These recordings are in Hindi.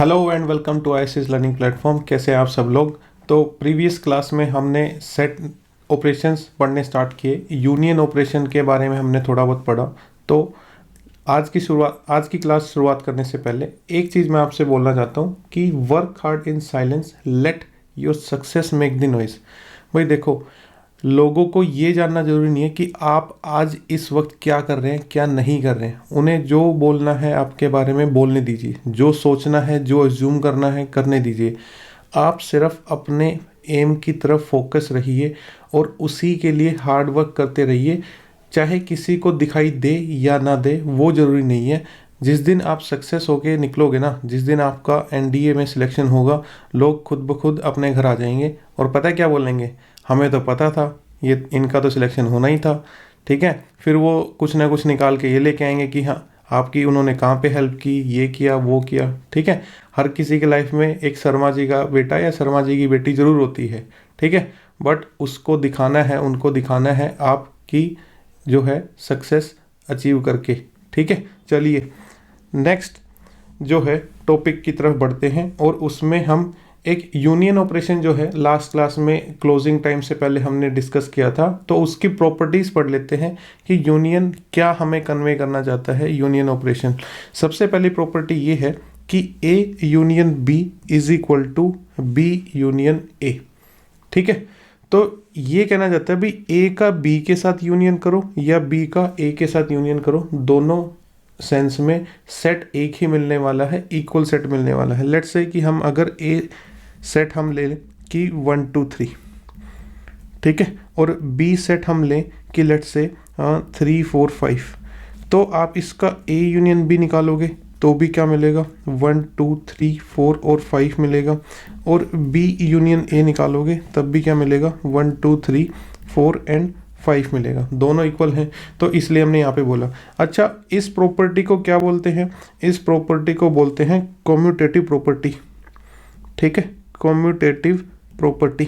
Hello and welcome to ICS learning platform. कैसे हैं आप सब लोग। तो प्रीवियस क्लास में हमने सेट ऑपरेशंस पढ़ने स्टार्ट किए, यूनियन ऑपरेशन के बारे में हमने थोड़ा बहुत पढ़ा। तो आज की क्लास शुरुआत करने से पहले एक चीज़ मैं आपसे बोलना चाहता हूँ कि work hard in silence, let your success make the noise. भाई देखो, लोगों को ये जानना जरूरी नहीं है कि आप आज इस वक्त क्या कर रहे हैं, क्या नहीं कर रहे हैं। उन्हें जो बोलना है आपके बारे में बोलने दीजिए, जो सोचना है, जो अज्यूम करना है करने दीजिए। आप सिर्फ अपने एम की तरफ फोकस रहिए और उसी के लिए हार्ड वर्क करते रहिए। चाहे किसी को दिखाई दे या ना दे, वो ज़रूरी नहीं है। जिस दिन आप सक्सेस होके निकलोगे ना, जिस दिन आपका एनडीए में सिलेक्शन होगा, लोग खुद ब खुद अपने घर आ जाएंगे और पता है क्या बोलेंगे, हमें तो पता था ये इनका तो सिलेक्शन होना ही था। ठीक है, फिर वो कुछ ना कुछ निकाल के ये लेके आएंगे कि हाँ आपकी उन्होंने कहाँ पे हेल्प की, ये किया वो किया। ठीक है, हर किसी के लाइफ में एक शर्मा जी का बेटा या शर्मा जी की बेटी ज़रूर होती है। ठीक है, बट उसको दिखाना है, उनको दिखाना है आपकी जो है सक्सेस अचीव करके। ठीक है, चलिए नेक्स्ट जो है टॉपिक की तरफ बढ़ते हैं और उसमें हम एक यूनियन ऑपरेशन जो है लास्ट क्लास में क्लोजिंग टाइम से पहले हमने डिस्कस किया था, तो उसकी प्रॉपर्टीज पढ़ लेते हैं कि यूनियन क्या हमें कन्वे करना चाहता है। यूनियन ऑपरेशन सबसे पहली प्रॉपर्टी ये है कि A union B is equal to B union A. ठीक है, तो ये कहना चाहता है भाई ए का बी के साथ यूनियन करो या बी का ए के साथ यूनियन करो, दोनों सेंस में सेट एक ही मिलने वाला है, इक्वल सेट मिलने वाला है। लेट्स से कि हम अगर ए सेट हम ले लें कि 1 2 3, ठीक है, और बी सेट हम लें कि लेट्स से 3 4 5, तो आप इसका ए यूनियन बी निकालोगे तो भी क्या मिलेगा, 1 2 3 4 और 5 मिलेगा। और बी यूनियन ए निकालोगे तब भी क्या मिलेगा, 1 2 3 4 एंड 5 मिलेगा, दोनों इक्वल हैं। तो इसलिए हमने यहाँ पे बोला। अच्छा, इस प्रॉपर्टी को क्या बोलते हैं, इस प्रॉपर्टी को बोलते हैं कम्यूटेटिव प्रॉपर्टी। ठीक है, कम्यूटेटिव प्रॉपर्टी।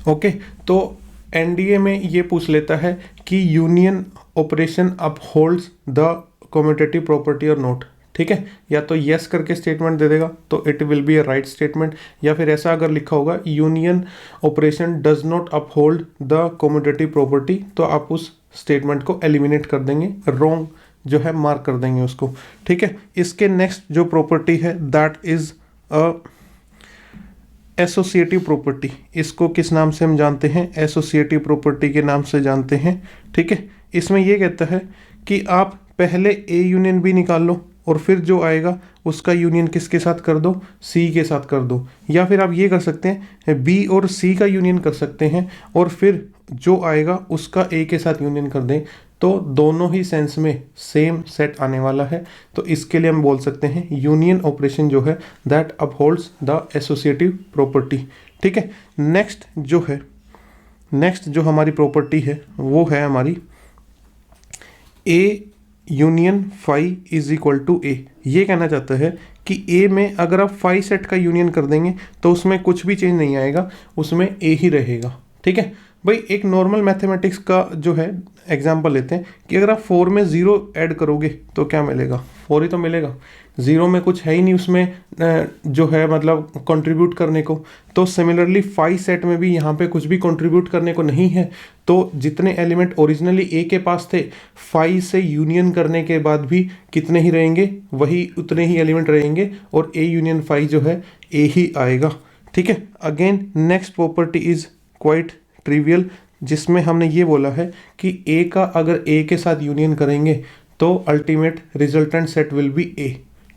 ओके, तो एनडीए में ये पूछ लेता है कि union operation upholds the commutative property और नोट। ठीक है, या तो यस करके स्टेटमेंट दे देगा तो it will be a right statement, या फिर ऐसा अगर लिखा होगा union operation does not uphold the commutative property, तो आप उस स्टेटमेंट को एलिमिनेट कर देंगे, रॉन्ग जो है मार्क कर देंगे उसको। ठीक है, इसके नेक्स्ट जो प्रॉपर्टी है that is a associative property. इसको किस नाम से हम जानते हैं, एसोसिएटिव प्रॉपर्टी के नाम से जानते हैं। ठीक है, इसमें यह कहता है कि आप पहले ए यूनियन बी निकाल लो और फिर जो आएगा उसका यूनियन किसके साथ कर दो, सी के साथ कर दो। या फिर आप ये कर सकते हैं बी और सी का यूनियन कर सकते हैं और फिर जो आएगा उसका ए के साथ यूनियन कर दें, तो दोनों ही सेंस में सेम सेट आने वाला है। तो इसके लिए हम बोल सकते हैं यूनियन ऑपरेशन जो है that upholds the associative property. ठीक है, नेक्स्ट जो हमारी प्रॉपर्टी है वो है हमारी A union phi is equal to A. ये कहना चाहता है कि ए में अगर आप फाई सेट का यूनियन कर देंगे तो उसमें कुछ भी चेंज नहीं आएगा, उसमें ए ही रहेगा। ठीक है भाई, एक नॉर्मल मैथमेटिक्स का जो है एग्जांपल लेते हैं कि अगर आप 4 में 0 ऐड करोगे तो क्या मिलेगा, 4 ही तो मिलेगा। 0 में कुछ है ही नहीं उसमें जो है मतलब कंट्रीब्यूट करने को। तो सिमिलरली फाई सेट में भी यहाँ पे कुछ भी कंट्रीब्यूट करने को नहीं है। तो जितने एलिमेंट ओरिजिनली ए के पास थे, फाई से यूनियन करने के बाद भी कितने ही रहेंगे, वही उतने ही एलिमेंट रहेंगे और ए यूनियन फाई जो है ए ही आएगा। ठीक है, again next property is quite trivial, जिसमें हमने ये बोला है कि ए का अगर ए के साथ यूनियन करेंगे तो ultimate resultant set will be A.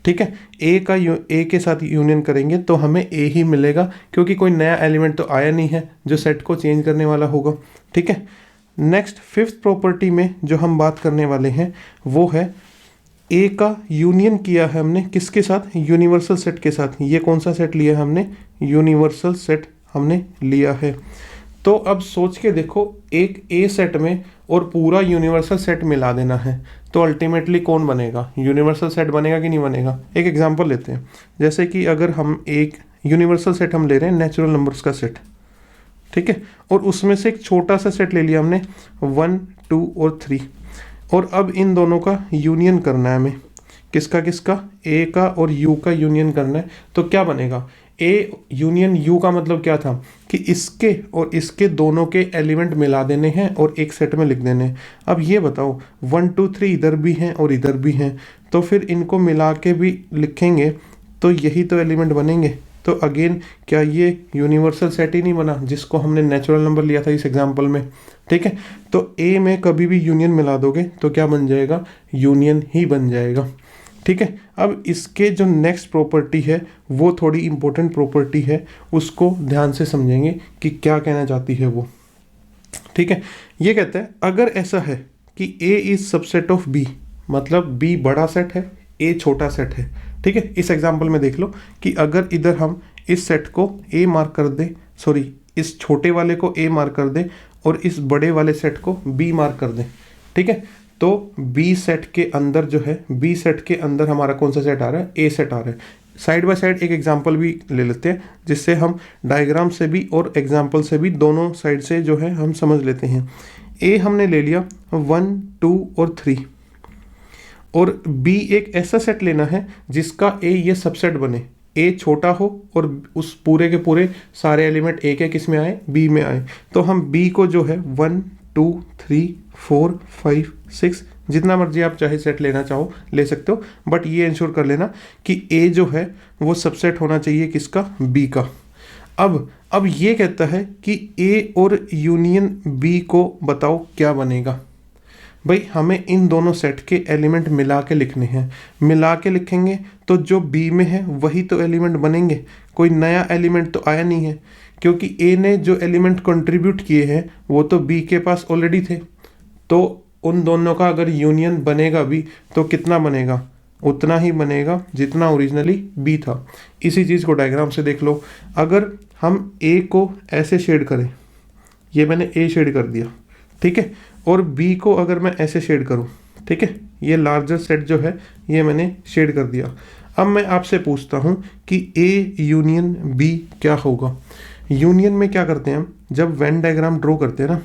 ठीक है, ए का ए के साथ यूनियन करेंगे तो हमें ए ही मिलेगा, क्योंकि कोई नया एलिमेंट तो आया नहीं है जो सेट को चेंज करने वाला होगा। ठीक है, नेक्स्ट फिफ्थ प्रॉपर्टी में जो हम बात करने वाले हैं वो है ए का यूनियन किया है हमने किसके साथ, यूनिवर्सल सेट के साथ। ये कौन सा सेट लिया है हमने, यूनिवर्सल सेट हमने लिया है। तो अब सोच के देखो, एक ए सेट में और पूरा यूनिवर्सल सेट मिला देना है तो अल्टीमेटली कौन बनेगा, यूनिवर्सल सेट बनेगा कि नहीं बनेगा। एक एग्जांपल लेते हैं, जैसे कि अगर हम एक यूनिवर्सल सेट हम ले रहे हैं नेचुरल नंबर्स का सेट, ठीक है, और उसमें से एक छोटा सा सेट ले लिया हमने 1 2 और 3, और अब इन दोनों का यूनियन करना है हमें किसका किसका, ए का और यू का यूनियन करना है। तो क्या बनेगा, ए यूनियन यू का मतलब क्या था कि इसके और इसके दोनों के एलिमेंट मिला देने हैं और एक सेट में लिख देने हैं। अब ये बताओ 1 2 3 इधर भी हैं और इधर भी हैं, तो फिर इनको मिला के भी लिखेंगे तो यही तो एलिमेंट बनेंगे। तो अगेन क्या ये यूनिवर्सल सेट ही नहीं बना जिसको हमने नेचुरल नंबर लिया था इस एग्जांपल में। ठीक है, तो ए में कभी भी यूनियन मिला दोगे तो क्या बन जाएगा, यूनियन ही बन जाएगा। ठीक है, अब इसके जो नेक्स्ट प्रॉपर्टी है वो थोड़ी इंपॉर्टेंट प्रॉपर्टी है, उसको ध्यान से समझेंगे कि क्या कहना चाहती है वो। ठीक है, ये कहता है अगर ऐसा है कि ए इज सबसेट ऑफ बी, मतलब बी बड़ा सेट है, ए छोटा सेट है। ठीक है, इस एग्जांपल में देख लो कि अगर इधर हम इस सेट को ए मार्क कर दे, सॉरी इस छोटे वाले को ए मार्क कर दे और इस बड़े वाले सेट को बी मार्क कर दे। ठीक है, तो बी सेट के अंदर जो है, बी सेट के अंदर हमारा कौन सा सेट आ रहा है, ए सेट आ रहा है। साइड बाय साइड एक एग्जांपल भी ले लेते हैं जिससे हम डायग्राम से भी और एग्जांपल से भी दोनों साइड से जो है हम समझ लेते हैं। ए हमने ले लिया 1 2 और 3, और बी एक ऐसा सेट लेना है जिसका ए ये सबसेट बने, ए छोटा हो और उस पूरे के पूरे सारे एलिमेंट ए के किस में आए, बी में आए। तो हम बी को जो है 1 2 3 4 5 6 जितना मर्जी आप चाहे सेट लेना चाहो ले सकते हो, बट ये इंश्योर कर लेना कि ए जो है वो सबसेट होना चाहिए किसका, बी का। अब ये कहता है कि ए और यूनियन बी को बताओ क्या बनेगा। भाई हमें इन दोनों सेट के एलिमेंट मिला के लिखने हैं, मिला के लिखेंगे तो जो बी में है वही तो एलिमेंट बनेंगे, कोई नया एलिमेंट तो आया नहीं है, क्योंकि ए ने जो एलिमेंट कंट्रीब्यूट किए हैं वो तो बी के पास ऑलरेडी थे। तो उन दोनों का अगर यूनियन बनेगा भी तो कितना बनेगा, उतना ही बनेगा जितना ओरिजिनली बी था। इसी चीज़ को डायग्राम से देख लो, अगर हम ए को ऐसे शेड करें, ये मैंने ए शेड कर दिया, ठीक है, और बी को अगर मैं ऐसे शेड करूं, ठीक है, ये लार्जर सेट जो है ये मैंने शेड कर दिया। अब मैं आपसे पूछता हूं कि ए यूनियन बी क्या होगा। यूनियन में क्या करते हैं हम, जब वेन डायग्राम ड्रॉ करते हैं ना,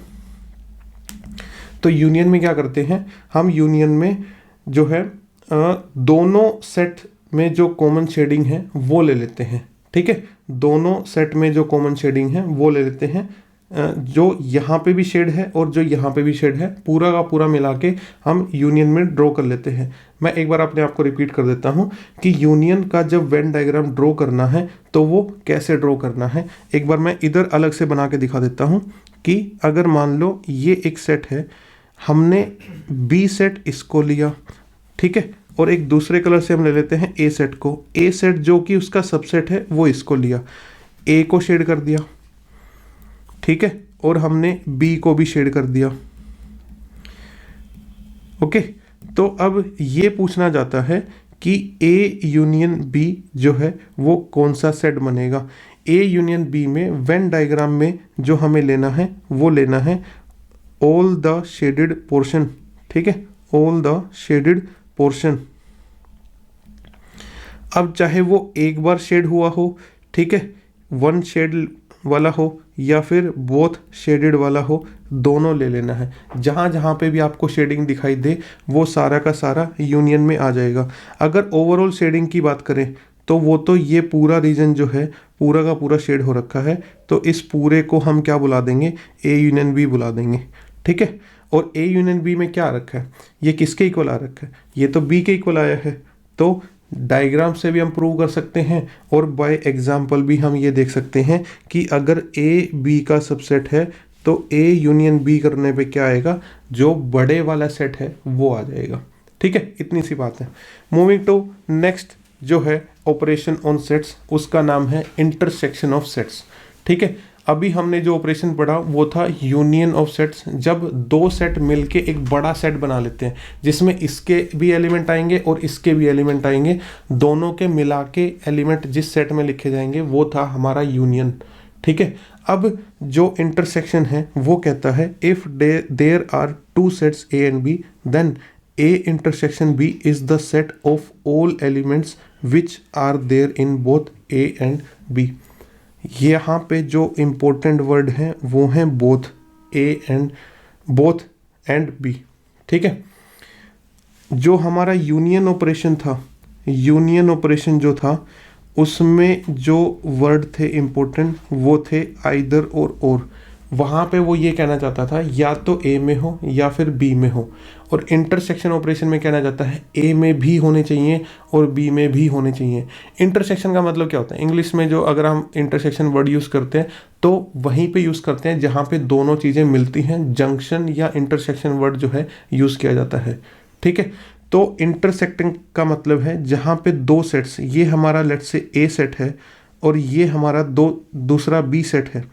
तो यूनियन में क्या करते हैं हम, यूनियन में जो है दोनों सेट में जो कॉमन शेडिंग है वो ले लेते हैं। ठीक है, दोनों सेट में जो कॉमन शेडिंग है वो ले लेते हैं, जो यहाँ पे भी शेड है और जो यहाँ पे भी शेड है, पूरा का पूरा मिला के हम यूनियन में ड्रॉ कर लेते हैं। मैं एक बार अपने आप को रिपीट कर देता हूँ कि यूनियन का जब वेन डायग्राम ड्रॉ करना है तो वो कैसे ड्रॉ करना है। एक बार मैं इधर अलग से बना के दिखा देता हूँ कि अगर मान लो ये एक सेट है, हमने बी सेट इसको लिया, ठीक है, और एक दूसरे कलर से हम ले लेते हैं ए सेट को, ए सेट जो कि उसका सबसेट है वो इसको लिया, ए को शेड कर दिया, ठीक है, और हमने बी को भी शेड कर दिया। ओके, तो अब ये पूछना जाता है कि ए यूनियन बी जो है वो कौन सा सेट बनेगा। ए यूनियन बी में वेन डायग्राम में जो हमें लेना है वो लेना है ऑल द शेडेड पोर्शन, ठीक है, ऑल द शेडेड पोर्शन। अब चाहे वो एक बार शेड हुआ हो, ठीक है, वन शेड वाला हो या फिर बोथ शेडेड वाला हो, दोनों ले लेना है। जहाँ जहाँ पे भी आपको शेडिंग दिखाई दे वो सारा का सारा यूनियन में आ जाएगा। अगर ओवरऑल शेडिंग की बात करें तो वो तो ये पूरा रीजन जो है पूरा का पूरा शेड हो रखा है, तो इस पूरे को हम क्या बुला देंगे, ए यूनियन बी बुला देंगे। ठीक है, और ए यूनियन बी में क्या आ रखा है, ये किसके इक्वल आ रखा है, ये तो बी के इक्वल आया है। तो डायग्राम से भी हम प्रूव कर सकते हैं और बाय एग्जाम्पल भी हम ये देख सकते हैं कि अगर ए बी का सबसेट है तो ए यूनियन बी करने पे क्या आएगा, जो बड़े वाला सेट है वो आ जाएगा। ठीक है, इतनी सी बात है। मूविंग टू नेक्स्ट जो है ऑपरेशन ऑन सेट्स, उसका नाम है इंटरसेक्शन ऑफ सेट्स। ठीक है, अभी हमने जो ऑपरेशन पढ़ा वो था यूनियन ऑफ सेट्स, जब दो सेट मिलके एक बड़ा सेट बना लेते हैं जिसमें इसके भी एलिमेंट आएंगे और इसके भी एलिमेंट आएंगे, दोनों के मिला के एलिमेंट जिस सेट में लिखे जाएंगे वो था हमारा यूनियन। ठीक है, अब जो इंटरसेक्शन है वो कहता है if there are two sets A and B then A intersection B is the set of all elements which are there in both A and B. यहाँ पे जो इम्पोर्टेंट वर्ड हैं वो हैं both, A and both and B. ठीक है, जो हमारा यूनियन ऑपरेशन था, यूनियन ऑपरेशन जो था उसमें जो वर्ड थे इम्पोर्टेंट वो थे आइदर और वहाँ पे वो ये कहना चाहता था या तो ए में हो या फिर बी में हो। और इंटरसेक्शन ऑपरेशन में कहना चाहता है ए में भी होने चाहिए और बी में भी होने चाहिए। इंटरसेक्शन का मतलब क्या होता है इंग्लिश में, जो अगर हम इंटरसेक्शन वर्ड यूज़ करते हैं तो वहीं पे यूज़ करते हैं जहाँ पे दोनों चीज़ें मिलती हैं। जंक्शन या इंटरसेक्शन वर्ड जो है यूज़ किया जाता है, ठीक है। तो इंटरसेक्टिंग का मतलब है जहाँ पे दो सेट्स, ये हमारा लेट्स से ए सेट है और ये हमारा दूसरा बी सेट है,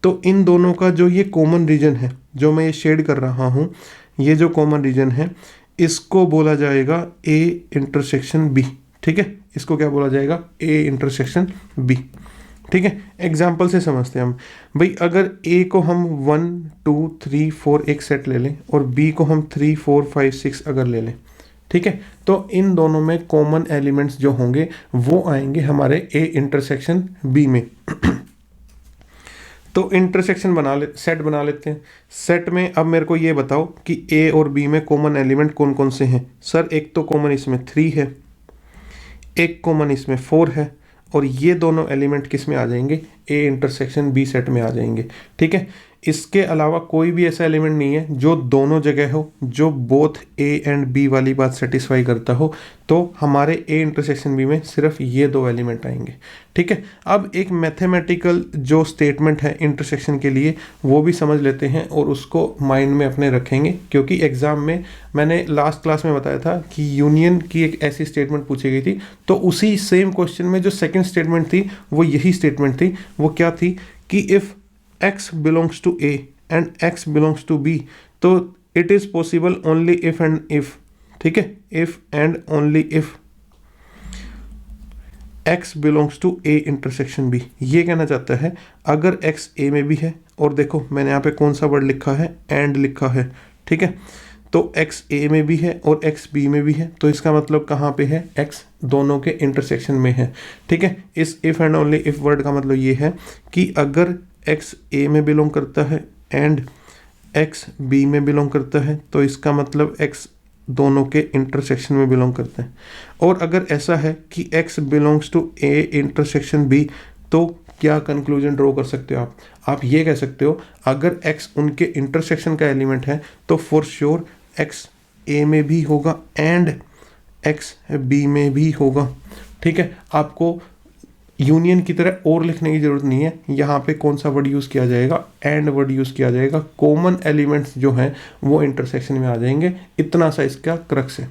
तो इन दोनों का जो ये कॉमन रीजन है, जो मैं ये शेड कर रहा हूँ, ये जो कॉमन रीजन है इसको बोला जाएगा ए इंटरसेक्शन बी, ठीक है। इसको क्या बोला जाएगा? ए इंटरसेक्शन बी, ठीक है। एग्जाम्पल से समझते हैं हम। भाई अगर ए को हम 1 2 3 4 एक सेट ले लें और बी को हम 3 4 5 6 अगर ले लें, ठीक है, तो इन दोनों में कॉमन एलिमेंट्स जो होंगे वो आएंगे हमारे ए इंटरसेक्शन बी में। तो इंटरसेक्शन सेट बना लेते हैं। सेट में अब मेरे को ये बताओ कि ए और बी में कॉमन एलिमेंट कौन कौन से हैं। सर एक तो कॉमन इसमें 3 है, एक कॉमन इसमें 4 है, और ये दोनों एलिमेंट किस में आ जाएंगे? ए इंटरसेक्शन बी सेट में आ जाएंगे, ठीक है। इसके अलावा कोई भी ऐसा एलिमेंट नहीं है जो दोनों जगह हो, जो बोथ ए एंड बी वाली बात सेटिस्फाई करता हो, तो हमारे ए इंटरसेक्शन बी में सिर्फ ये दो एलिमेंट आएंगे, ठीक है। अब एक मैथमेटिकल जो स्टेटमेंट है इंटरसेक्शन के लिए वो भी समझ लेते हैं और उसको माइंड में अपने रखेंगे, क्योंकि एग्जाम में मैंने लास्ट क्लास में बताया था कि यूनियन की एक ऐसी स्टेटमेंट पूछी गई थी, तो उसी सेम क्वेश्चन में जो सेकंड स्टेटमेंट थी वो यही स्टेटमेंट थी। वो क्या थी कि if x belongs to A and x belongs to B, तो it is possible only if and if, ठीक है, if and only if x belongs to A intersection B। ये कहना चाहता है अगर x A में भी है, और देखो मैंने यहाँ पे कौन सा वर्ड लिखा है? and लिखा है, ठीक है। तो x A में भी है और x B में भी है, तो इसका मतलब कहाँ पे है? x दोनों के इंटरसेक्शन में है, ठीक है। इस if and only if word का मतलब ये है कि अगर x A में बिलोंग करता है एंड x B में बिलोंग करता है, तो इसका मतलब x दोनों के इंटरसेक्शन में बिलोंग करते हैं। और अगर ऐसा है कि x belongs to A intersection B, तो क्या कंक्लूजन ड्रॉ कर सकते हो आप ये कह सकते हो अगर x उनके इंटरसेक्शन का एलिमेंट है तो फॉर श्योर x A में भी होगा एंड x B में भी होगा, ठीक है। आपको यूनियन की तरह और लिखने की जरूरत नहीं है। यहाँ पे कौन सा वर्ड यूज़ किया जाएगा? एंड वर्ड यूज़ किया जाएगा। कॉमन एलिमेंट्स जो हैं वो इंटरसेक्शन में आ जाएंगे, इतना सा इसका क्रक्स है,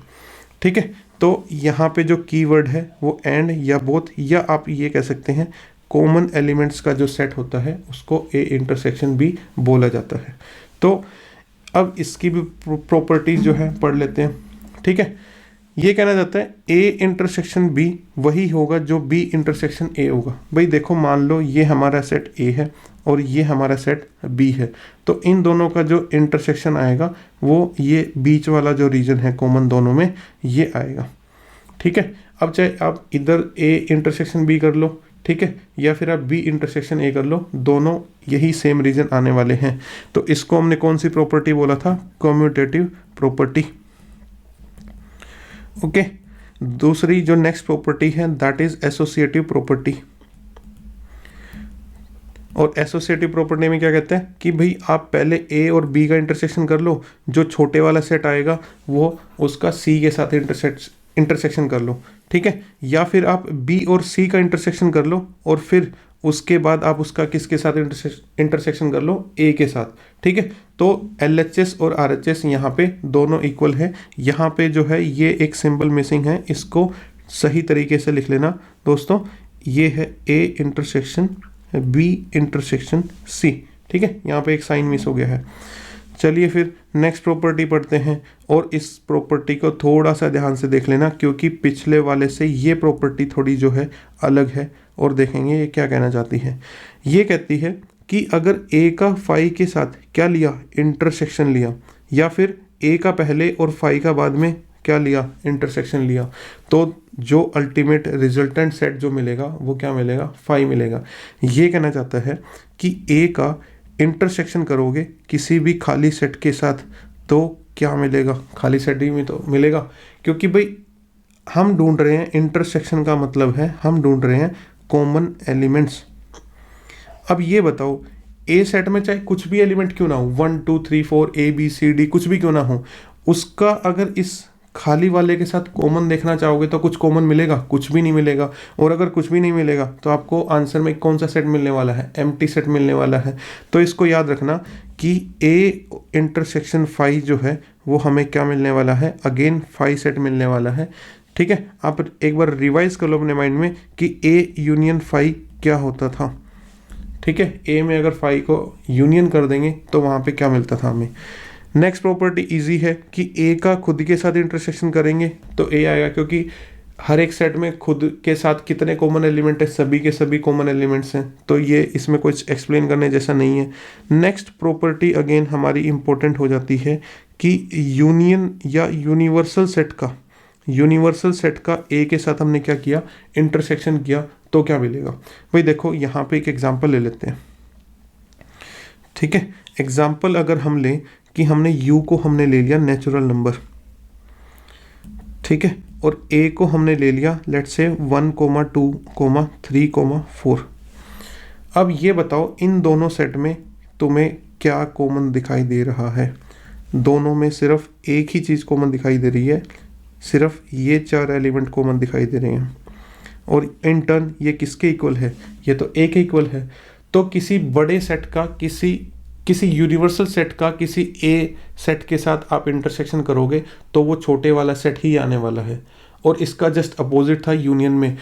ठीक है। तो यहाँ पे जो कीवर्ड है वो एंड या बोथ, या आप ये कह सकते हैं कॉमन एलिमेंट्स का जो सेट होता है उसको ए इंटरसेक्शन बी बोला जाता है। तो अब इसकी भी प्रॉपर्टीज जो है पढ़ लेते हैं, ठीक है। ये कहना जाता है ए इंटरसेक्शन बी वही होगा जो बी इंटरसेक्शन ए होगा। भाई देखो मान लो ये हमारा सेट ए है और ये हमारा सेट बी है, तो इन दोनों का जो इंटरसेक्शन आएगा वो ये बीच वाला जो रीजन है कॉमन दोनों में ये आएगा, ठीक है। अब चाहे आप इधर ए इंटरसेक्शन बी कर लो, ठीक है, या फिर आप बी इंटरसेक्शन ए कर लो, दोनों यही सेम रीजन आने वाले हैं। तो इसको हमने कौन सी प्रॉपर्टी बोला था? Commutative property, okay. दूसरी जो नेक्स्ट प्रॉपर्टी है दैट इज एसोसिएटिव प्रॉपर्टी। और एसोसिएटिव प्रॉपर्टी में क्या कहते हैं कि भाई आप पहले ए और बी का इंटरसेक्शन कर लो, जो छोटे वाला सेट आएगा वो उसका सी के साथ इंटरसेक्शन कर लो, ठीक है। या फिर आप बी और सी का इंटरसेक्शन कर लो और फिर उसके बाद आप उसका किसके साथ इंटरसेक्शन कर लो? ए के साथ, ठीक है। तो LHS और RHS यहाँ पे दोनों इक्वल है। यहाँ पे जो है ये एक सिंबल मिसिंग है, इसको सही तरीके से लिख लेना दोस्तों। ये है A intersection B intersection C, ठीक है। यहाँ पे एक साइन मिस हो गया है। चलिए फिर नेक्स्ट प्रॉपर्टी पढ़ते हैं, और इस प्रॉपर्टी को थोड़ा सा ध्यान से देख लेना क्योंकि पिछले वाले से ये प्रॉपर्टी थोड़ी जो है अलग है, और देखेंगे ये क्या कहना चाहती है। ये कहती है कि अगर ए का फाई के साथ क्या लिया? इंटरसेक्शन लिया, या फिर ए का पहले और फाई का बाद में क्या लिया? इंटरसेक्शन लिया, तो जो अल्टीमेट रिजल्टेंट सेट जो मिलेगा वो क्या मिलेगा? फाई मिलेगा। ये कहना चाहता है कि ए का इंटरसेक्शन करोगे किसी भी खाली सेट के साथ तो क्या मिलेगा, खाली सेट ही में तो मिलेगा, क्योंकि भाई हम ढूंढ रहे हैं इंटरसेक्शन का मतलब है हम ढूंढ रहे हैं कॉमन एलिमेंट्स। अब ये बताओ ए सेट में चाहे कुछ भी एलिमेंट क्यों ना हो, 1 2 3 4 ABCD कुछ भी क्यों ना हो, उसका अगर इस खाली वाले के साथ कॉमन देखना चाहोगे तो कुछ कॉमन मिलेगा, कुछ भी नहीं मिलेगा। और अगर कुछ भी नहीं मिलेगा तो आपको आंसर में कौन सा सेट मिलने वाला है, एम्प्टी सेट मिलने वाला है। तो इसको याद रखना कि ए इंटरसेक्शन फाई जो है वो हमें क्या मिलने वाला है, अगेन फाई सेट मिलने वाला है। ठीक है, आप एक बार रिवाइज कर लो अपने माइंड में कि ए यूनियन फाई क्या होता था। ठीक है, ए में अगर फाई को यूनियन कर देंगे तो वहाँ पे क्या मिलता था हमें। नेक्स्ट प्रॉपर्टी इजी है कि ए का खुद के साथ इंटरसेक्शन करेंगे तो ए आएगा, क्योंकि हर एक सेट में खुद के साथ कितने कॉमन एलिमेंट है, सभी के सभी कॉमन एलिमेंट्स हैं, तो ये इसमें कुछ एक्सप्लेन करने जैसा नहीं है। नेक्स्ट प्रॉपर्टी अगेन हमारी इंपॉर्टेंट हो जाती है कि यूनियन या यूनिवर्सल सेट का ए के साथ हमने क्या किया, इंटरसेक्शन किया, तो क्या मिलेगा। भाई देखो यहाँ पे एक एग्जांपल ले लेते हैं। ठीक है, एग्जांपल अगर हम लें कि हमने u को हमने ले लिया नेचुरल नंबर, ठीक है, और a को हमने ले लिया लेट्स से 1 2 3 4। अब ये बताओ इन दोनों सेट में तुम्हें क्या कॉमन दिखाई दे रहा है। दोनों में सिर्फ एक ही चीज़ कॉमन दिखाई दे रही है, सिर्फ ये 4 एलिमेंट कॉमन दिखाई दे रहे हैं। और इन टर्न ये किसके इक्वल है, ये तो ए के इक्वल है। तो किसी बड़े सेट का किसी यूनिवर्सल सेट का किसी ए सेट के साथ आप इंटरसेक्शन करोगे तो वो छोटे वाला सेट ही आने वाला है। और इसका जस्ट अपोजिट था यूनियन में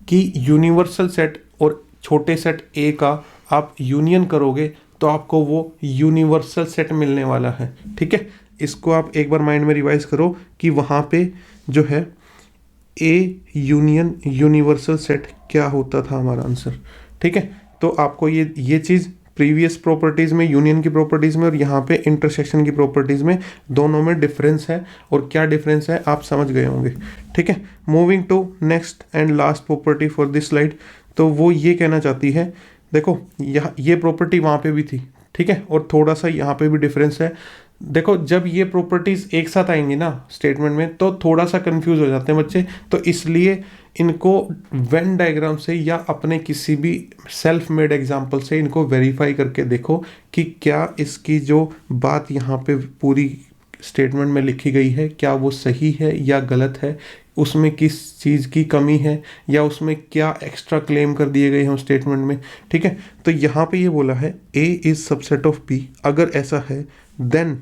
कि यूनिवर्सल सेट और छोटे सेट ए का आप यूनियन करोगे तो आपको वो यूनिवर्सल सेट मिलने वाला है। ठीक है, इसको आप एक बार माइंड में रिवाइज करो कि वहाँ पे जो है ए यूनियन यूनिवर्सल सेट क्या होता था हमारा आंसर। ठीक है, तो आपको ये चीज़ प्रीवियस प्रॉपर्टीज़ में, यूनियन की प्रॉपर्टीज़ में और यहाँ पे इंटरसेक्शन की प्रॉपर्टीज़ में, दोनों में डिफरेंस है, और क्या डिफरेंस है आप समझ गए होंगे। ठीक है, moving to next and last property for this slide. तो वो ये कहना चाहती है, देखो यहाँ ये प्रॉपर्टी वहाँ पे भी थी, ठीक है, और थोड़ा सा यहाँ पे भी डिफरेंस है। देखो जब ये प्रॉपर्टीज़ एक साथ आएंगी ना स्टेटमेंट में तो थोड़ा सा कंफ्यूज हो जाते हैं बच्चे, तो इसलिए इनको वेन डायग्राम से या अपने किसी भी सेल्फ मेड एग्जाम्पल से इनको वेरीफाई करके देखो कि क्या इसकी जो बात यहाँ पे पूरी स्टेटमेंट में लिखी गई है क्या वो सही है या गलत है, उसमें किस चीज़ की कमी है या उसमें क्या एक्स्ट्रा क्लेम कर दिए गए हैं उस स्टेटमेंट में। ठीक है, तो यहाँ पे ये बोला है ए इज सबसेट ऑफ बी, अगर ऐसा है देन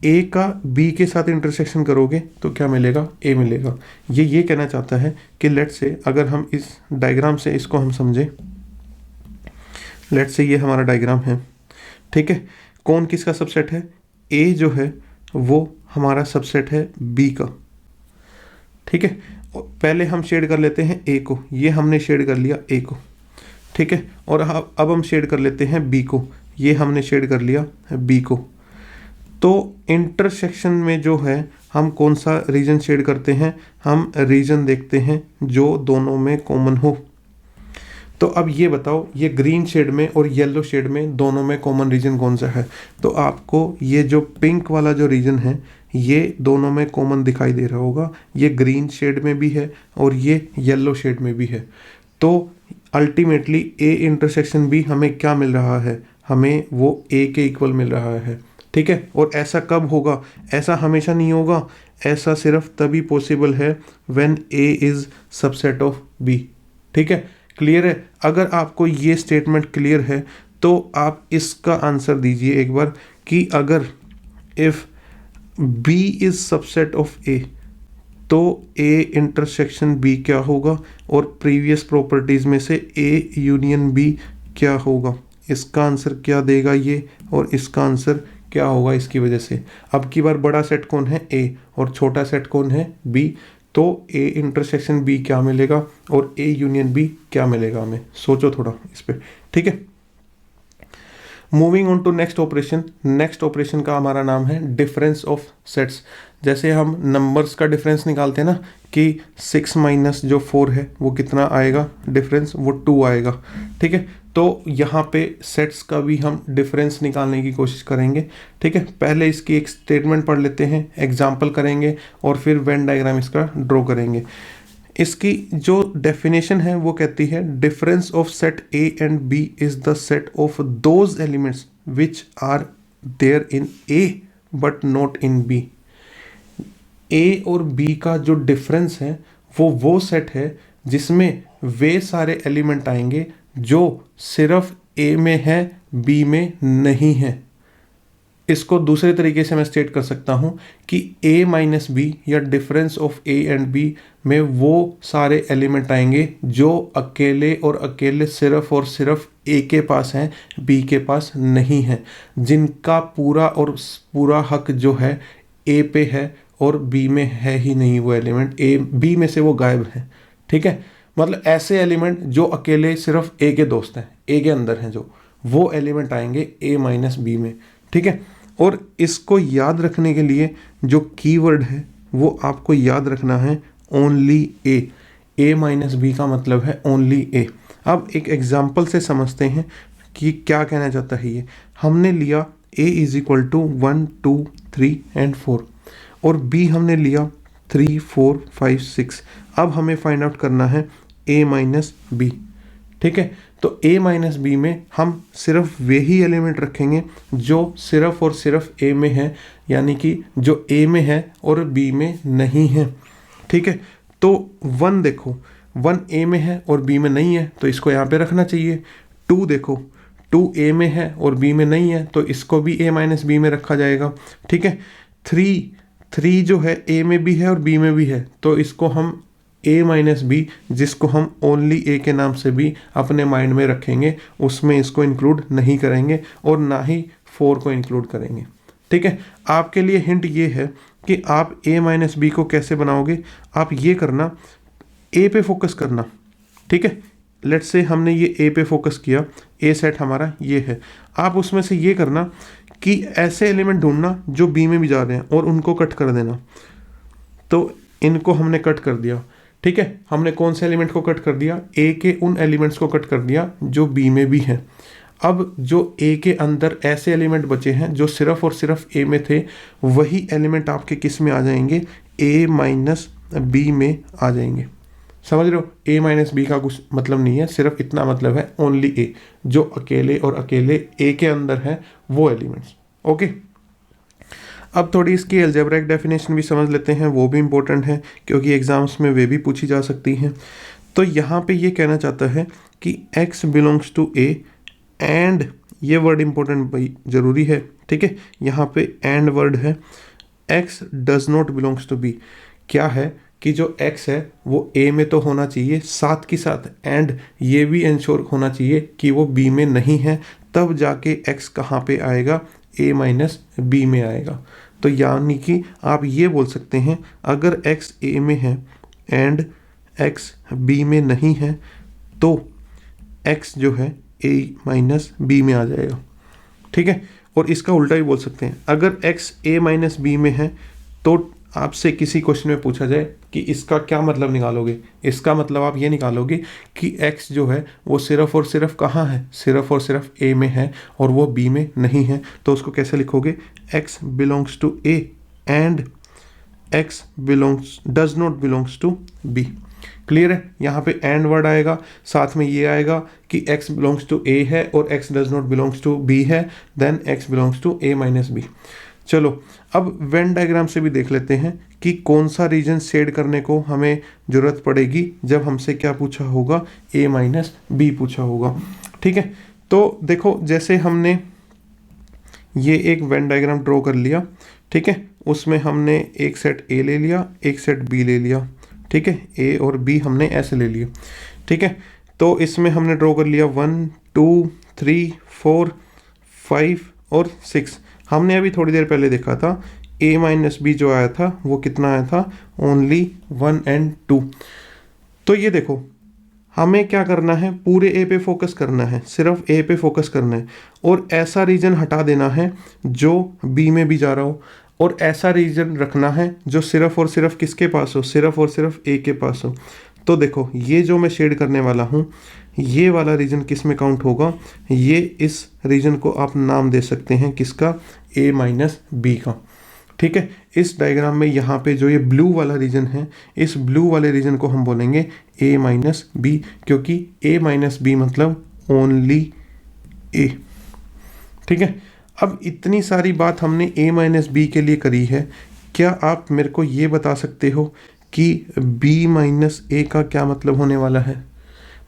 ए का बी के साथ इंटरसेक्शन करोगे तो क्या मिलेगा, ए मिलेगा। ये कहना चाहता है कि लेट से अगर हम इस डायग्राम से इसको हम समझें, लेट से ये हमारा डायग्राम है। ठीक है, कौन किसका सबसेट है, ए जो है वो हमारा सबसेट है बी का। ठीक है, पहले हम शेड कर लेते हैं ए को, ये हमने शेड कर लिया ए को। ठीक है, और अब हम शेड कर लेते हैं बी को, ये हमने शेड कर लिया बी को। तो इंटरसेक्शन में जो है हम कौन सा रीजन शेड करते हैं, हम रीजन देखते हैं जो दोनों में कॉमन हो। तो अब ये बताओ ये ग्रीन शेड में और येलो शेड में दोनों में कॉमन रीजन कौन सा है। तो आपको ये जो पिंक वाला जो रीजन है ये दोनों में कॉमन दिखाई दे रहा होगा, ये ग्रीन शेड में भी है और ये येलो शेड में भी है। तो अल्टीमेटली ए इंटरसेक्शन भी हमें क्या मिल रहा है, हमें वो ए के इक्वल मिल रहा है। ठीक है, और ऐसा कब होगा, ऐसा हमेशा नहीं होगा, ऐसा सिर्फ तभी पॉसिबल है when A is subset of B. ठीक है, क्लियर है। अगर आपको ये स्टेटमेंट क्लियर है तो आप इसका आंसर दीजिए एक बार कि अगर if B is subset of A तो ए इंटरसेक्शन बी क्या होगा, और प्रीवियस प्रॉपर्टीज में से ए यूनियन बी क्या होगा। इसका आंसर क्या देगा ये, और इसका आंसर क्या होगा इसकी वजह से। अब की बार बड़ा सेट कौन है, ए, और छोटा सेट कौन है, बी। तो ए इंटरसेक्शन बी क्या मिलेगा और ए यूनियन बी क्या मिलेगा, हमें सोचो थोड़ा इस पे। ठीक है, moving on to next operation. Next operation का हमारा नाम है डिफरेंस ऑफ सेट्स। जैसे हम नंबर्स का डिफरेंस निकालते हैं ना कि 6 माइनस जो 4 है वो कितना आएगा डिफरेंस, वो 2 आएगा। ठीक है, तो यहाँ पे सेट्स का भी हम डिफरेंस निकालने की कोशिश करेंगे। ठीक है, पहले इसकी एक स्टेटमेंट पढ़ लेते हैं, एग्जाम्पल करेंगे और फिर वेन डायग्राम इसका ड्रॉ करेंगे। इसकी जो डेफिनेशन है वो कहती है difference of set A and B is the set of those elements which are there in A but not in B. A और बी का जो डिफरेंस है वो सेट है जिसमें वे सारे एलिमेंट आएंगे जो सिर्फ ए में है, बी में नहीं है। इसको दूसरे तरीके से मैं स्टेट कर सकता हूँ कि a माइनस बी या difference of a and b में वो सारे एलिमेंट आएंगे जो अकेले और अकेले सिर्फ और सिर्फ a के पास हैं, b के पास नहीं है, जिनका पूरा और पूरा हक जो है a पे है और b में है ही नहीं। वो एलिमेंट b में से वो गायब है। ठीक है, मतलब ऐसे एलिमेंट जो अकेले सिर्फ a के दोस्त हैं, a के अंदर हैं, जो वो एलिमेंट आएंगे a माइनस बी में। ठीक है, और इसको याद रखने के लिए जो कीवर्ड है वो आपको याद रखना है ओनली ए माइनस बी का मतलब है ओनली ए। अब एक एग्जांपल से समझते हैं कि क्या कहना चाहता है ये। हमने लिया a is equal to 1 2 3 and 4 और b हमने लिया 3 4 5 6। अब हमें फाइंड आउट करना है a माइनस बी। ठीक है, तो a माइनस बी में हम सिर्फ वही एलिमेंट रखेंगे जो सिर्फ और सिर्फ a में है, यानी कि जो a में है और b में नहीं है। ठीक है, तो 1 देखो, 1 a में है और b में नहीं है तो इसको यहाँ पे रखना चाहिए। 2 देखो, 2 a में है और b में नहीं है तो इसको भी a माइनस बी में रखा जाएगा। ठीक है, 3 जो है a में भी है और b में भी है तो इसको हम a माइनस बी, जिसको हम ओनली a के नाम से भी अपने माइंड में रखेंगे, उसमें इसको इंक्लूड नहीं करेंगे और ना ही 4 को इंक्लूड करेंगे। ठीक है, आपके लिए हिंट ये है कि आप a माइनस बी को कैसे बनाओगे। आप ये करना, a पे फोकस करना। ठीक है, लेट्स से हमने ये a पे फोकस किया, a सेट हमारा ये है। आप उसमें से ये करना कि ऐसे एलिमेंट ढूंढना जो b में भी जा रहे हैं और उनको कट कर देना। तो इनको हमने कट कर दिया। ठीक है, हमने कौन से एलिमेंट को कट कर दिया? a के उन एलिमेंट्स को कट कर दिया जो b में भी हैं। अब जो a के अंदर ऐसे एलिमेंट बचे हैं जो सिर्फ और सिर्फ a में थे, वही एलिमेंट आपके किस में आ जाएंगे? a माइनस बी में आ जाएंगे। समझ रहे हो? a माइनस बी का कुछ मतलब नहीं है, सिर्फ इतना मतलब है ओनली a, जो अकेले और अकेले a के अंदर है वो एलिमेंट्स। ओके, अब थोड़ी इसकी अलजेब्रिक डेफिनेशन भी समझ लेते हैं, वो भी इम्पोर्टेंट है क्योंकि एग्जाम्स में वे भी पूछी जा सकती हैं। तो यहाँ पे ये कहना चाहता है कि x belongs to a and, ये वर्ड इम्पोर्टेंट भाई ज़रूरी है। ठीक है, यहाँ पे एंड वर्ड है, x does not belongs to b। क्या है कि जो x है वो a में तो होना चाहिए, साथ के साथ एंड ये भी इंश्योर होना चाहिए कि वो b में नहीं है, तब जाके x कहाँ पे आएगा? a माइनस बी में आएगा। तो यानी कि आप ये बोल सकते हैं अगर x a में है एंड x b में नहीं है तो x जो है a माइनस बी में आ जाएगा। ठीक है, और इसका उल्टा भी बोल सकते हैं, अगर x a माइनस बी में है तो आपसे किसी क्वेश्चन में पूछा जाए कि इसका क्या मतलब निकालोगे, इसका मतलब आप ये निकालोगे कि x जो है वो सिर्फ और सिर्फ कहाँ है? सिर्फ और सिर्फ a में है और वो b में नहीं है। तो उसको कैसे लिखोगे? x belongs to a and x does not belongs to b। Clear है? यहाँ पे एंड वर्ड आएगा, साथ में ये आएगा कि x बिलोंग्स टू a है और x does not belongs to b है, then x belongs to a minus B. चलो अब वेन डायग्राम से भी देख लेते हैं कि कौन सा रीजन शेड करने को हमें ज़रूरत पड़ेगी जब हमसे क्या पूछा होगा? a माइनस बी पूछा होगा। ठीक है, तो देखो जैसे हमने ये एक वेन डायग्राम ड्रॉ कर लिया। ठीक है, उसमें हमने एक सेट a ले लिया, एक सेट b ले लिया। ठीक है, a और b हमने ऐसे ले लिए। ठीक है, तो इसमें हमने ड्रॉ कर लिया 1 2 3 4 5 और 6। हमने अभी थोड़ी देर पहले देखा था a माइनस बी जो आया था वो कितना आया था? Only 1 and 2। तो ये देखो हमें क्या करना है? पूरे a पे फोकस करना है, सिर्फ a पे फोकस करना है और ऐसा रीजन हटा देना है जो b में भी जा रहा हो और ऐसा रीजन रखना है जो सिर्फ और सिर्फ किसके पास हो? सिर्फ और सिर्फ a के पास हो। तो देखो ये जो मैं शेड करने वाला हूँ ये वाला रीजन किस में काउंट होगा, ये इस रीजन को आप नाम दे सकते हैं किसका, a माइनस बी का। ठीक है, इस डायग्राम में यहाँ पे जो ये ब्लू वाला रीजन है, इस ब्लू वाले रीजन को हम बोलेंगे a माइनस बी, क्योंकि a माइनस बी मतलब ओनली a। ठीक है, अब इतनी सारी बात हमने a माइनस बी के लिए करी है, क्या आप मेरे को ये बता सकते हो कि b माइनस ए का क्या मतलब होने वाला है।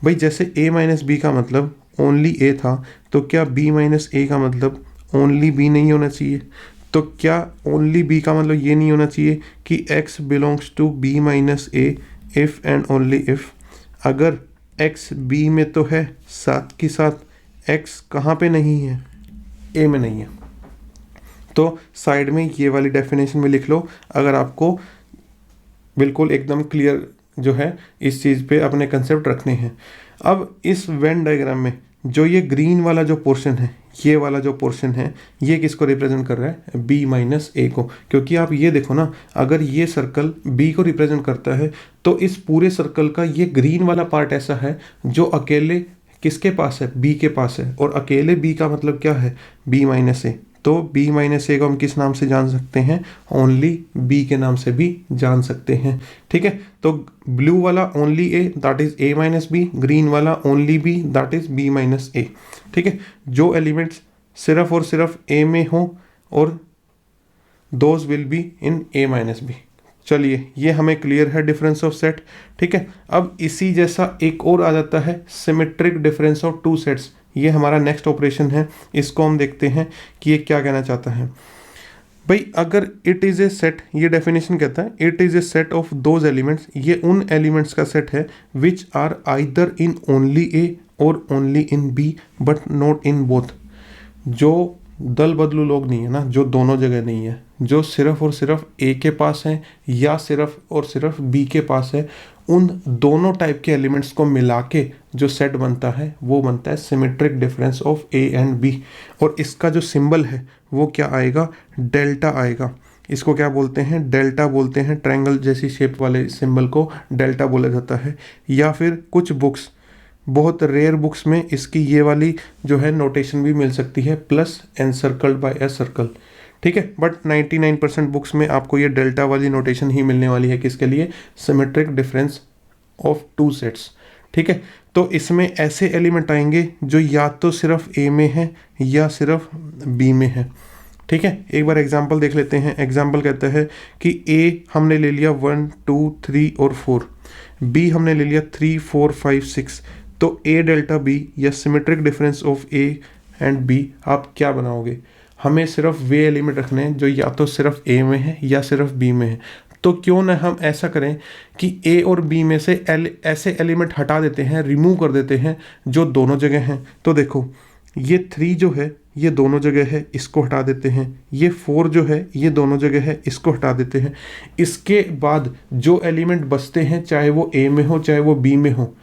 भाई जैसे a माइनस बी का मतलब ओनली a था, तो क्या b माइनस ए का मतलब ओनली b नहीं होना चाहिए। तो क्या ओनली b का मतलब ये नहीं होना चाहिए कि x belongs to b minus A if and only if. अगर x b में तो है, साथ के साथ x कहाँ पे नहीं है, a में नहीं है। तो साइड में ये वाली डेफिनेशन में लिख लो, अगर आपको बिल्कुल एकदम क्लियर जो है इस चीज़ पे अपने कंसेप्ट रखने हैं। अब इस वेन डायग्राम में जो ये ग्रीन वाला जो पोर्शन है, ये वाला जो पोर्शन है, ये किसको रिप्रेजेंट कर रहा है, b माइनस ए को। क्योंकि आप ये देखो ना, अगर ये सर्कल b को रिप्रेजेंट करता है तो इस पूरे सर्कल का ये ग्रीन वाला पार्ट ऐसा है जो अकेले किसके पास है, b के पास है। और अकेले b का मतलब क्या है, b माइनस ए। तो b माइनस ए को हम किस नाम से जान सकते हैं, ओनली b के नाम से भी जान सकते हैं। ठीक है, तो ब्लू वाला only a that is a minus B, green वाला only b that is b minus A. ठीक है, जो एलिमेंट्स सिर्फ और सिर्फ a में हो और those will be in a minus B. चलिए, ये हमें क्लियर है डिफरेंस ऑफ सेट। ठीक है, अब इसी जैसा एक और आ जाता है symmetric difference of two sets. ये हमारा नेक्स्ट ऑपरेशन है, इसको हम देखते हैं कि ये क्या कहना चाहता है। भाई अगर इट इज़ ए सेट, ये डेफिनेशन कहता है it is a set of those elements, ये उन एलिमेंट्स का सेट है which are either in only A और only in B but not in both. जो दल बदलू लोग नहीं है ना, जो दोनों जगह नहीं है, जो सिर्फ और सिर्फ ए के पास है या सिर्फ और सिर्फ बी के पास है, उन दोनों टाइप के एलिमेंट्स को मिला के जो सेट बनता है वो बनता है symmetric difference of A and B. और इसका जो सिंबल है वो क्या आएगा, डेल्टा आएगा। इसको क्या बोलते हैं, डेल्टा बोलते हैं। ट्रायंगल जैसी शेप वाले सिंबल को डेल्टा बोला जाता है। या फिर कुछ बुक्स, बहुत रेयर बुक्स में इसकी ये वाली जो है नोटेशन भी मिल सकती है, plus encircled by a circle. ठीक है, बट 99% बुक्स में आपको ये डेल्टा वाली नोटेशन ही मिलने वाली है, किसके लिए, symmetric difference of two sets. ठीक है, तो इसमें ऐसे एलिमेंट आएंगे जो या तो सिर्फ ए में है या सिर्फ बी में है। ठीक है, एक बार एग्जांपल देख लेते हैं। एग्जांपल कहता है कि ए हमने ले लिया 1 2 3 और 4, बी हमने ले लिया 3 4 5 6। तो ए डेल्टा बी या symmetric difference of A and B आप क्या बनाओगे, हमें सिर्फ वे एलिमेंट रखने हैं जो या तो सिर्फ ए में है या सिर्फ बी में है। तो क्यों ना हम ऐसा करें कि ए और बी में से ऐसे एलिमेंट हटा देते हैं, रिमूव कर देते हैं जो दोनों जगह हैं। तो देखो, ये 3 जो है ये दोनों जगह है, इसको हटा देते हैं। ये 4 जो है ये दोनों जगह है, इसको हटा देते हैं। इसके बाद जो एलिमेंट बचते हैं, चाहे वो ए में हो चाहे वो बी में हो,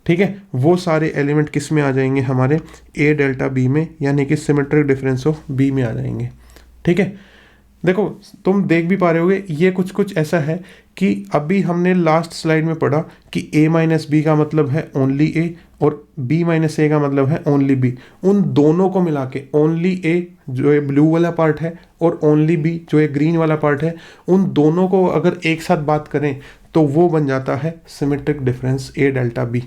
ठीक है, वो सारे एलिमेंट किस में आ जाएंगे, हमारे ए डेल्टा बी में, यानी कि सिमेट्रिक डिफरेंस ऑफ बी में आ जाएंगे। ठीक है, देखो तुम देख भी पा रहे होगे, ये कुछ कुछ ऐसा है कि अभी हमने लास्ट स्लाइड में पढ़ा कि a माइनस बी का मतलब है ओनली a और b माइनस ए का मतलब है ओनली b। उन दोनों को मिला के ओनली a जो ये ब्लू वाला पार्ट है और ओनली b जो ये ग्रीन वाला पार्ट है, उन दोनों को अगर एक साथ बात करें तो वो बन जाता है symmetric difference a delta b।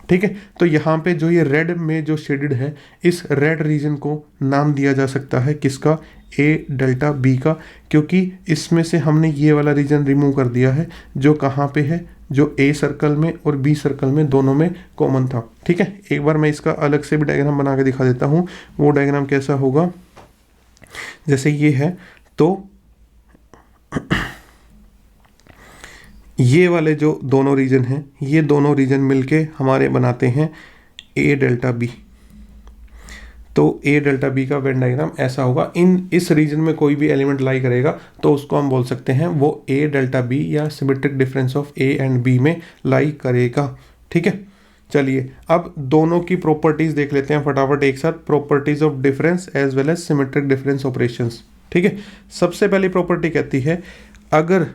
ठीक है, तो यहाँ पे जो ये रेड में जो शेडेड है, इस रेड रीजन को नाम दिया जा सकता है किसका, ए डेल्टा बी का, क्योंकि इसमें से हमने ये वाला रीजन रिमूव कर दिया है जो कहाँ पे है, जो ए सर्कल में और बी सर्कल में दोनों में कॉमन था। ठीक है, एक बार मैं इसका अलग से भी डायग्राम बना के दिखा देता हूँ। वो डायग्राम कैसा होगा, जैसे ये है, तो ये वाले जो दोनों रीजन हैं, ये दोनों रीजन मिलके हमारे बनाते हैं ए डेल्टा बी। तो ए डेल्टा बी का वेन डायग्राम ऐसा होगा। इस रीजन में कोई भी एलिमेंट लाई करेगा तो उसको हम बोल सकते हैं वो ए डेल्टा बी या symmetric difference of A and B में लाई करेगा। ठीक है, चलिए अब दोनों की प्रॉपर्टीज देख लेते हैं फटाफट एक साथ, properties of difference as well as symmetric difference operations. ठीक है, सबसे पहली प्रॉपर्टी कहती है अगर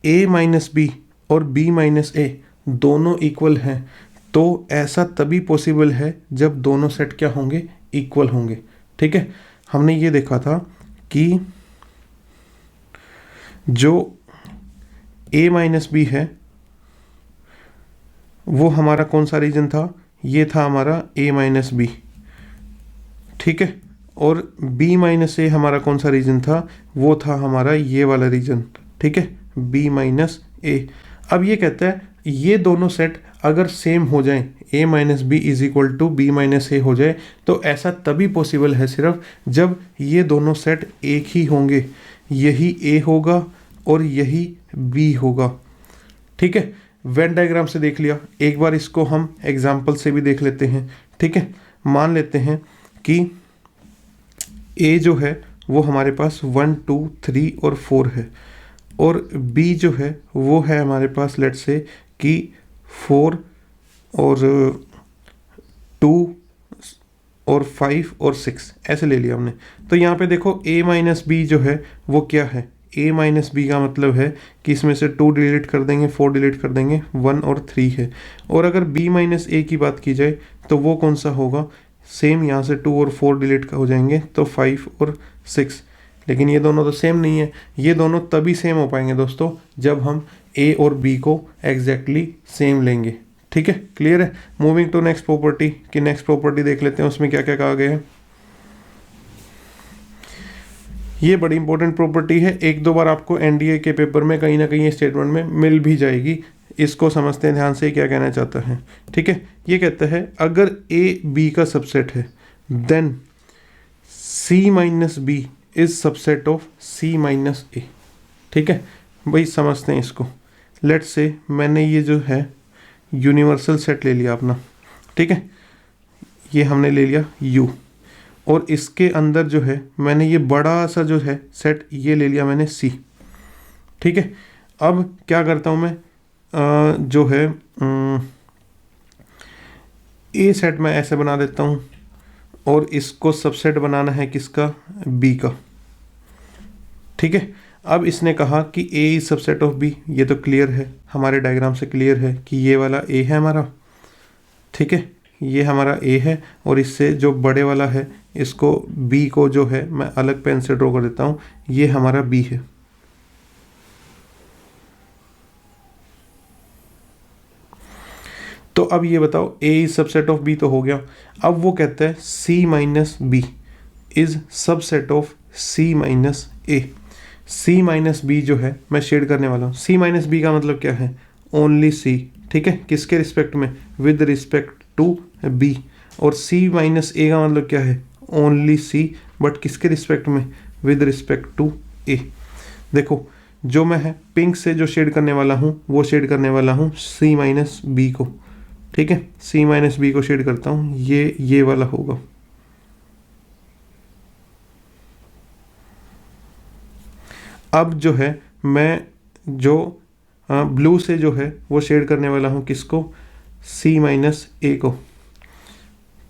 a माइनस बी और b माइनस ए दोनों इक्वल हैं तो ऐसा तभी पॉसिबल है जब दोनों सेट क्या होंगे, इक्वल होंगे। ठीक है, हमने ये देखा था कि जो a माइनस बी है वो हमारा कौन सा रीजन था, ये था हमारा a माइनस बी। ठीक है, और b माइनस ए हमारा कौन सा रीजन था, वो था हमारा ये वाला रीजन। ठीक है, b माइनस ए। अब ये कहता है ये दोनों सेट अगर सेम हो जाएं, a minus B is equal to B minus A हो जाए, तो ऐसा तभी पॉसिबल है सिर्फ जब ये दोनों सेट एक ही होंगे, यही a होगा और यही b होगा। ठीक है, वेन डायग्राम से देख लिया, एक बार इसको हम एग्जाम्पल से भी देख लेते हैं। ठीक है, मान लेते हैं कि a जो है वो हमारे पास 1 2 3 और 4 है, और b जो है वो है हमारे पास लेट से कि 4 और 2 और 5 और 6 ऐसे ले लिया हमने। तो यहाँ पे देखो a माइनस बी जो है वो क्या है, a माइनस बी का मतलब है कि इसमें से 2 डिलीट कर देंगे, 4 डिलीट कर देंगे, 1 और 3 है। और अगर b माइनस ए की बात की जाए तो वो कौन सा होगा, सेम यहाँ से 2 और 4 डिलीट हो जाएंगे तो 5 और 6। लेकिन ये दोनों तो सेम नहीं है, ये दोनों तभी सेम हो पाएंगे दोस्तों जब हम a और b को एग्जैक्टली सेम लेंगे। ठीक है, क्लियर है। मूविंग टू नेक्स्ट प्रॉपर्टी, कि नेक्स्ट प्रॉपर्टी देख लेते हैं उसमें क्या क्या कहा गया है। ये बड़ी इंपॉर्टेंट प्रॉपर्टी है, एक दो बार आपको एनडीए के पेपर में कहीं ना कहीं स्टेटमेंट में मिल भी जाएगी। इसको समझते हैं ध्यान से क्या कहना चाहता है। ठीक है, ये कहता है अगर ए बी का सबसेट है then C minus B is subset of C minus A. ठीक है भाई, समझते हैं इसको। लेट्स से मैंने ये जो है यूनिवर्सल सेट ले लिया अपना। ठीक है, ये हमने ले लिया U, और इसके अंदर जो है मैंने ये बड़ा सा जो है सेट ये ले लिया मैंने C। ठीक है, अब क्या करता हूँ मैं, जो है ए सेट मैं ऐसे बना देता हूँ, और इसको सबसेट बनाना है किसका, B का। ठीक है, अब इसने कहा कि A is subset of B, ये तो क्लियर है, हमारे डायग्राम से क्लियर है कि ये वाला A है हमारा। ठीक है, ये हमारा A है, और इससे जो बड़े वाला है इसको B को जो है मैं अलग पेन से ड्रॉ कर देता हूँ, ये हमारा B है। तो अब ये बताओ A is subset of B तो हो गया। अब वो कहता है C minus B is subset of C minus A। C minus B जो है मैं शेड करने वाला हूँ। C माइनस बी का मतलब क्या है, ओनली C। ठीक है, किसके रिस्पेक्ट में, विद रिस्पेक्ट टू B। और C माइनस A का मतलब क्या है, ओनली C, बट किसके रिस्पेक्ट में, विद रिस्पेक्ट टू A। देखो जो मैं है पिंक से जो शेड करने वाला हूँ वो शेड करने वाला हूँ C माइनस बी को। ठीक है, C माइनस बी को शेड करता हूँ, ये वाला होगा। अब जो है मैं जो ब्लू से जो है वो शेड करने वाला हूँ किसको, C माइनस ए को।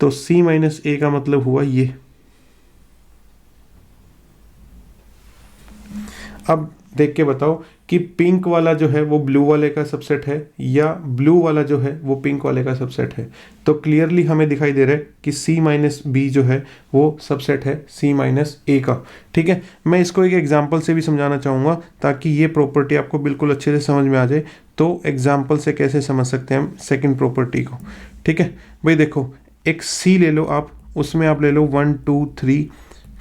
तो C माइनस ए का मतलब हुआ ये। अब देख के बताओ कि पिंक वाला जो है वो ब्लू वाले का सबसेट है या ब्लू वाला जो है वो पिंक वाले का सबसेट है। तो क्लियरली हमें दिखाई दे रहा है कि C माइनस बी जो है वो सबसेट है C माइनस ए का। ठीक है, मैं इसको एक एग्जांपल से भी समझाना चाहूँगा ताकि ये प्रॉपर्टी आपको बिल्कुल अच्छे से समझ में आ जाए। तो एग्जाम्पल से कैसे समझ सकते हैं हम सेकेंड प्रॉपर्टी को। ठीक है भाई, देखो एक C ले लो आप, उसमें आप ले लो 1 2 3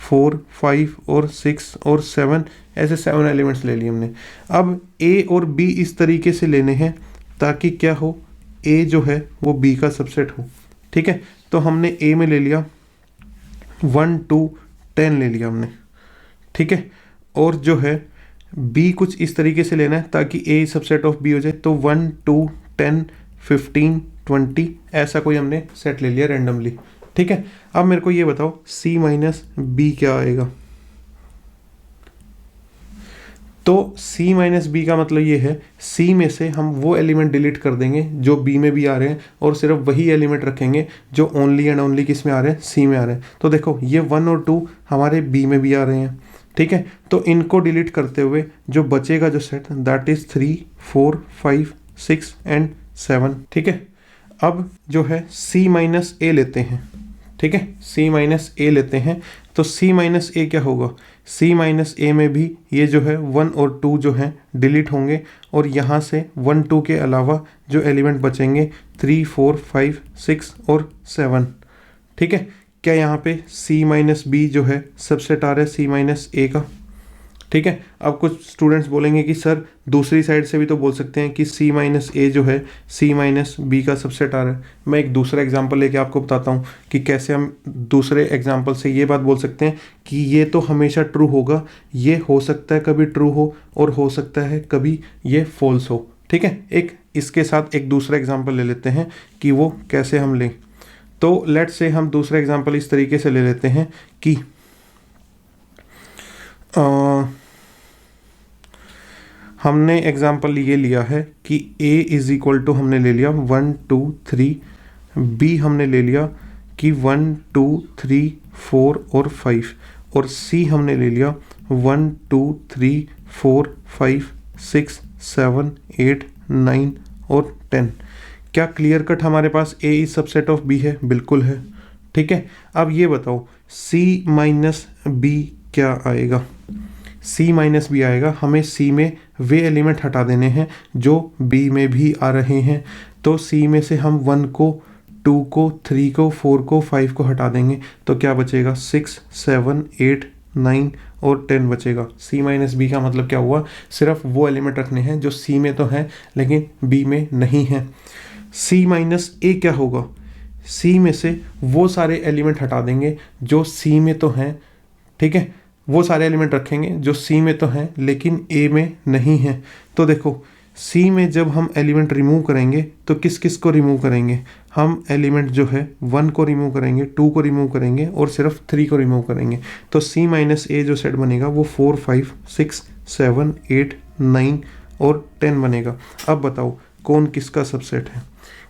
4 5 और 6 और 7, ऐसे 7 एलिमेंट्स ले लिए हमने। अब A और B इस तरीके से लेने हैं ताकि क्या हो, A जो है वो B का सबसेट हो। ठीक है, तो हमने A में ले लिया 1 2 10 ले लिया हमने। ठीक है, और जो है B कुछ इस तरीके से लेना है ताकि A सबसेट ऑफ B हो जाए। तो 1 2 10 15 20 ऐसा कोई हमने सेट ले लिया रेंडमली। ठीक है, अब मेरे को ये बताओ C माइनस बी क्या आएगा। तो C माइनस बी का मतलब ये है C में से हम वो एलिमेंट डिलीट कर देंगे जो B में भी आ रहे हैं, और सिर्फ वही एलिमेंट रखेंगे जो ओनली एंड ओनली किस में आ रहे हैं, C में आ रहे हैं। तो देखो ये 1 और 2 हमारे B में भी आ रहे हैं। ठीक है, तो इनको डिलीट करते हुए जो बचेगा जो सेट दैट इज 3 4 5 6 एंड 7। ठीक है, अब जो है c माइनस ए लेते हैं, ठीक है, c माइनस ए लेते हैं, तो c माइनस ए क्या होगा, c माइनस ए में भी ये जो है 1 और 2 जो है डिलीट होंगे, और यहाँ से 1 2 के अलावा जो एलिमेंट बचेंगे 3 4 5 6 और 7, ठीक है। क्या यहाँ पे c माइनस बी जो है सबसेट आ रहा है c माइनस ए का, ठीक है। अब कुछ स्टूडेंट्स बोलेंगे कि सर दूसरी साइड से भी तो बोल सकते हैं कि c माइनस ए जो है c माइनस बी का सबसेट आ रहा है। मैं एक दूसरा एग्जांपल लेके आपको बताता हूँ कि कैसे हम दूसरे एग्जांपल से ये बात बोल सकते हैं कि ये तो हमेशा ट्रू होगा, ये हो सकता है कभी ट्रू हो और हो सकता है कभी ये फॉल्स हो, ठीक है। एक इसके साथ एक दूसरा एग्जाम्पल ले लेते हैं कि वो कैसे हम लें। तो लेट्स से हम दूसरा एग्जाम्पल इस तरीके से ले लेते हैं कि हमने एग्जाम्पल ये लिया है कि a इज इक्वल टू हमने ले लिया 1 2 3, b हमने ले लिया कि 1 2 3 4 और 5, और c हमने ले लिया 1 2 3 4 5 6 7 8 9 और 10। क्या क्लियर कट हमारे पास a is subset of b है? बिल्कुल है, ठीक है। अब ये बताओ c माइनस b क्या आएगा? c माइनस बी आएगा। हमें c में वे एलिमेंट हटा देने हैं जो b में भी आ रहे हैं, तो c में से हम 1 को 2 को 3 को 4 को 5 को हटा देंगे, तो क्या बचेगा 6 7 8 9 और 10 बचेगा। c माइनस बी का मतलब क्या हुआ, सिर्फ वो एलिमेंट रखने हैं जो c में तो हैं लेकिन b में नहीं है। c माइनस ए क्या होगा, c में से वो सारे एलिमेंट हटा देंगे जो c में तो हैं, ठीक है, वो सारे एलिमेंट रखेंगे जो c में तो हैं लेकिन a में नहीं है। तो देखो c में जब हम एलिमेंट रिमूव करेंगे तो किस किस को रिमूव करेंगे, हम एलिमेंट जो है 1 को रिमूव करेंगे, 2 को रिमूव करेंगे और सिर्फ 3 को रिमूव करेंगे। तो c माइनस ए जो सेट बनेगा वो 4 5 6 7 8 9 और 10 बनेगा। अब बताओ कौन किसका सबसेट है?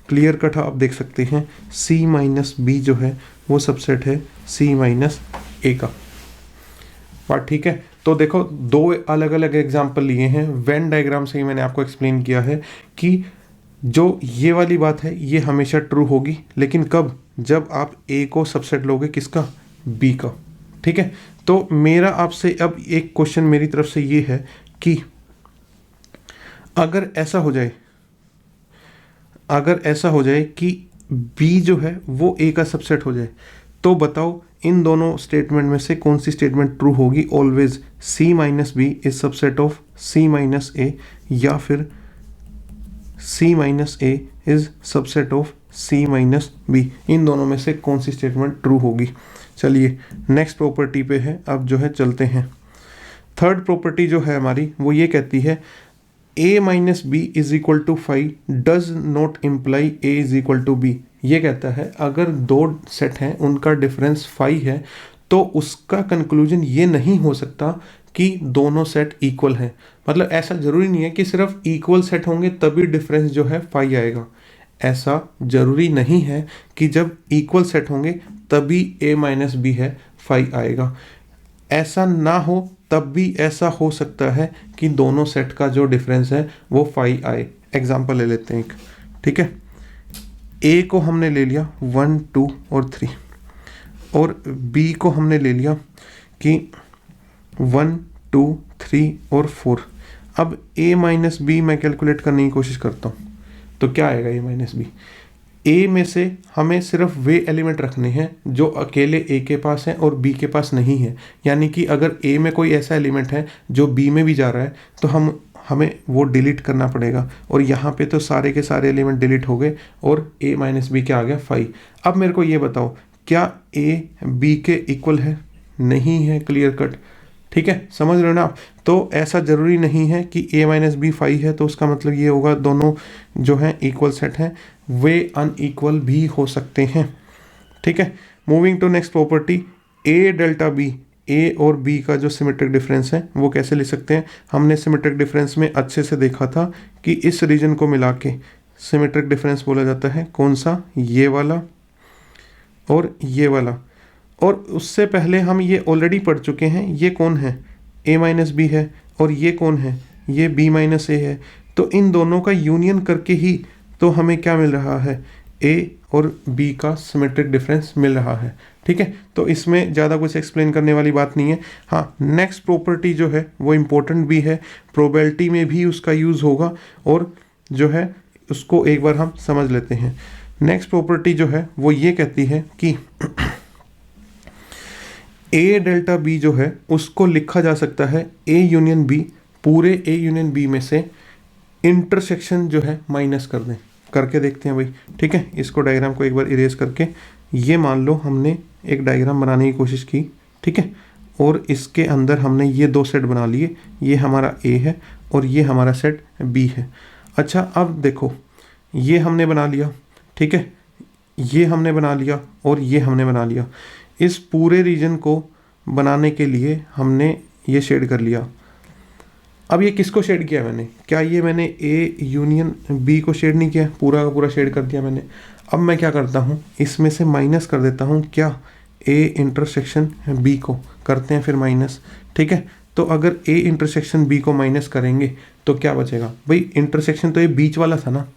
क्लियर कट आप देख सकते हैं c माइनस बी जो है वो सबसेट है c माइनस ए का। बात ठीक है। तो देखो दो अलग अलग एग्जाम्पल लिए हैं, वेन डायग्राम से ही मैंने आपको एक्सप्लेन किया है कि जो ये वाली बात है ये हमेशा ट्रू होगी, लेकिन कब, जब आप a को सबसेट लोगे किसका, b का, ठीक है। तो मेरा आपसे अब एक क्वेश्चन मेरी तरफ से ये है कि अगर ऐसा हो जाए कि b जो है वो a का सबसेट हो जाए, तो बताओ इन दोनों स्टेटमेंट में से कौन सी स्टेटमेंट ट्रू होगी? Always c minus B is subset of c minus A, या फिर c minus A is subset of c minus B. इन दोनों में से कौन सी स्टेटमेंट ट्रू होगी? चलिए नेक्स्ट प्रॉपर्टी पे है, अब जो है चलते हैं। थर्ड प्रॉपर्टी जो है हमारी वो ये कहती है a minus B is equal to 5 does not imply a is equal to b। ये कहता है अगर दो सेट हैं उनका डिफरेंस 5 है तो उसका कंक्लूजन ये नहीं हो सकता कि दोनों सेट इक्वल हैं। मतलब ऐसा ज़रूरी नहीं है कि सिर्फ इक्वल सेट होंगे तभी डिफरेंस जो है 5 आएगा। ऐसा ज़रूरी नहीं है कि जब इक्वल सेट होंगे तभी a माइनस बी है 5 आएगा। ऐसा ना हो तब भी ऐसा हो सकता है कि दोनों सेट का जो डिफरेंस है वो 5 आए। एग्जाम्पल ले लेते हैं एक, ठीक है। a को हमने ले लिया 1 2 और 3, और b को हमने ले लिया कि 1 2 3 और 4। अब a माइनस बी मैं कैलकुलेट करने की कोशिश करता हूँ, तो क्या आएगा a माइनस बी। a में से हमें सिर्फ वे एलिमेंट रखने हैं जो अकेले a के पास हैं और b के पास नहीं है। यानी कि अगर a में कोई ऐसा एलिमेंट है जो b में भी जा रहा है तो हमें वो डिलीट करना पड़ेगा, और यहाँ पे तो सारे के सारे एलिमेंट डिलीट हो गए और a माइनस बी क्या आ गया 5। अब मेरे को ये बताओ क्या a b के इक्वल है? नहीं है, क्लियर कट, ठीक है, समझ रहे हो ना आप। तो ऐसा ज़रूरी नहीं है कि a माइनस बी 5 है तो उसका मतलब ये होगा दोनों जो हैं इक्वल सेट हैं, वे अनइक्वल भी हो सकते हैं, ठीक है। Moving to next property, a delta b, a और b का जो सिमेट्रिक डिफरेंस है वो कैसे ले सकते हैं? हमने सिमेट्रिक डिफरेंस में अच्छे से देखा था कि इस रीजन को मिला के सिमेट्रिक डिफरेंस बोला जाता है। कौन सा? ये वाला और ये वाला। और उससे पहले हम ये ऑलरेडी पढ़ चुके हैं, ये कौन है? a माइनस बी है, और ये कौन है? ये b माइनस ए है। तो इन दोनों का यूनियन करके ही तो हमें क्या मिल रहा है? ए और बी का सिमेट्रिक डिफरेंस मिल रहा है। ठीक है, तो इसमें ज़्यादा कुछ एक्सप्लेन करने वाली बात नहीं है। हाँ, नेक्स्ट प्रॉपर्टी जो है वो इम्पोर्टेंट भी है, प्रोबेबिलिटी में भी उसका यूज़ होगा, और जो है उसको एक बार हम समझ लेते हैं। नेक्स्ट प्रॉपर्टी जो है वो ये कहती है कि ए डेल्टा बी जो है उसको लिखा जा सकता है ए यूनियन बी, पूरे ए यूनियन बी में से इंटरसेक्शन जो है माइनस कर दें। करके देखते हैं भाई। ठीक है, इसको डायग्राम को एक बार इरेज करके, ये मान लो हमने एक डायग्राम बनाने की कोशिश की। ठीक है, और इसके अंदर हमने ये दो सेट बना लिए, ये हमारा ए है और ये हमारा सेट बी है। अच्छा, अब देखो ये हमने बना लिया। ठीक है, ये हमने बना लिया और ये हमने बना लिया। इस पूरे रीजन को बनाने के लिए हमने ये शेड कर लिया। अब ये किसको शेड किया मैंने? क्या ये मैंने ए यूनियन बी को शेड नहीं किया? पूरा का पूरा शेड कर दिया मैंने। अब मैं क्या करता हूँ, इसमें से माइनस कर देता हूँ। क्या? ए इंटरसेक्शन बी को करते हैं फिर माइनस। ठीक है, तो अगर ए इंटरसेक्शन बी को माइनस करेंगे तो क्या बचेगा भाई? इंटरसेक्शन तो ये बीच वाला था ना,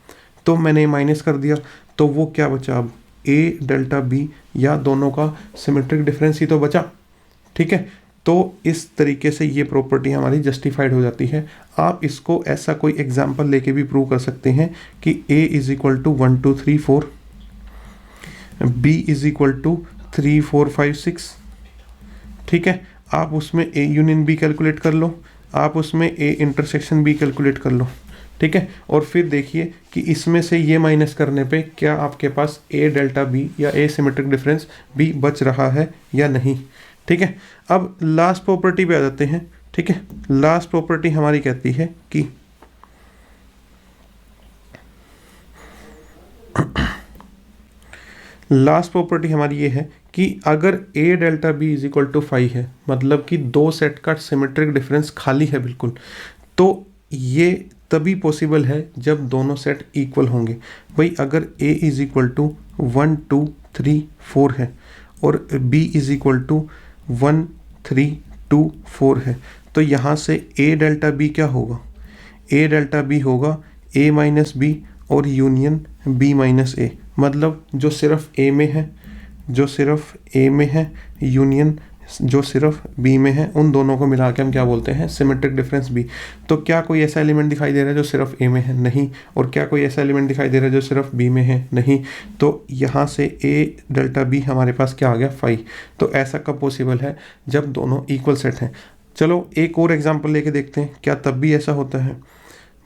तो मैंने माइनस कर दिया, तो वो क्या बचा अब? ए डेल्टा बी, या दोनों का सिमेट्रिक डिफरेंस ही तो बचा। ठीक है, तो इस तरीके से ये प्रॉपर्टी हमारी जस्टिफाइड हो जाती है। आप इसको ऐसा कोई एग्जांपल लेके भी प्रूव कर सकते हैं कि a is equal to 1 2 3 4, b is equal to 3 4 5 6। ठीक है, आप उसमें a यूनियन b कैलकुलेट कर लो, आप उसमें a इंटरसेक्शन b कैलकुलेट कर लो। ठीक है, और फिर देखिए कि इसमें से ये माइनस करने पे क्या आपके पास a डेल्टा b या a सिमेट्रिक डिफरेंस b बच रहा है या नहीं। ठीक है, अब लास्ट प्रॉपर्टी पे आ जाते हैं। ठीक है, लास्ट प्रॉपर्टी हमारी कहती है कि लास्ट प्रॉपर्टी हमारी ये है कि अगर a delta b is equal to 5 है, मतलब कि दो सेट का सिमेट्रिक डिफरेंस खाली है बिल्कुल, तो ये तभी पॉसिबल है जब दोनों सेट इक्वल होंगे। भाई अगर a इज इक्वल टू 1 2 3 4 है और b इज इक्वल टू 1 3 2 4 है, तो यहाँ से a डेल्टा b क्या होगा? a डेल्टा b होगा a माइनस बी और यूनियन b माइनस a। मतलब जो सिर्फ a में है, जो सिर्फ a में है, यूनियन जो सिर्फ b में है, उन दोनों को मिला के हम क्या बोलते हैं? Symmetric difference b। तो क्या कोई ऐसा एलिमेंट दिखाई दे रहा है जो सिर्फ a में है? नहीं। और क्या कोई ऐसा एलिमेंट दिखाई दे रहा है जो सिर्फ b में है? नहीं। तो यहाँ से a डेल्टा b हमारे पास क्या आ गया? 5। तो ऐसा कब पॉसिबल है? जब दोनों इक्वल सेट हैं। चलो एक और एग्जाम्पल लेके देखते हैं, क्या तब भी ऐसा होता है?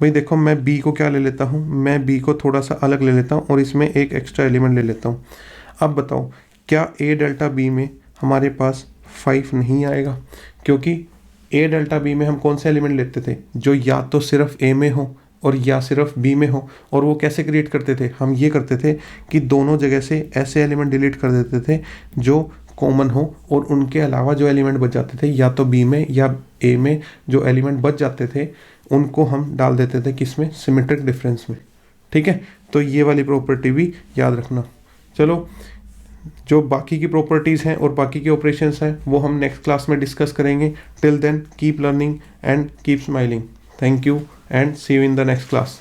भाई देखो, मैं b को क्या ले लेता हूँ, मैं b को थोड़ा सा अलग ले लेता हूँ और इसमें एक एक्स्ट्रा एलिमेंट ले लेता हूँ। अब बताओ, क्या a डेल्टा b में हमारे पास 5 नहीं आएगा? क्योंकि a डेल्टा b में हम कौन से एलिमेंट लेते थे? जो या तो सिर्फ a में हो और या सिर्फ b में हो। और वो कैसे क्रिएट करते थे? हम ये करते थे कि दोनों जगह से ऐसे एलिमेंट डिलीट कर देते थे जो कॉमन हो, और उनके अलावा जो एलिमेंट बच जाते थे या तो b में या a में, जो एलिमेंट बच जाते थे उनको हम डाल देते थे किसमें? सिमेट्रिक डिफरेंस में। ठीक है, तो ये वाली प्रॉपर्टी भी याद रखना। चलो, जो बाकी की प्रॉपर्टीज़ हैं और बाकी के ऑपरेशंस हैं वो हम नेक्स्ट क्लास में डिस्कस करेंगे। Till then keep learning and keep smiling. Thank you and see you in the next class.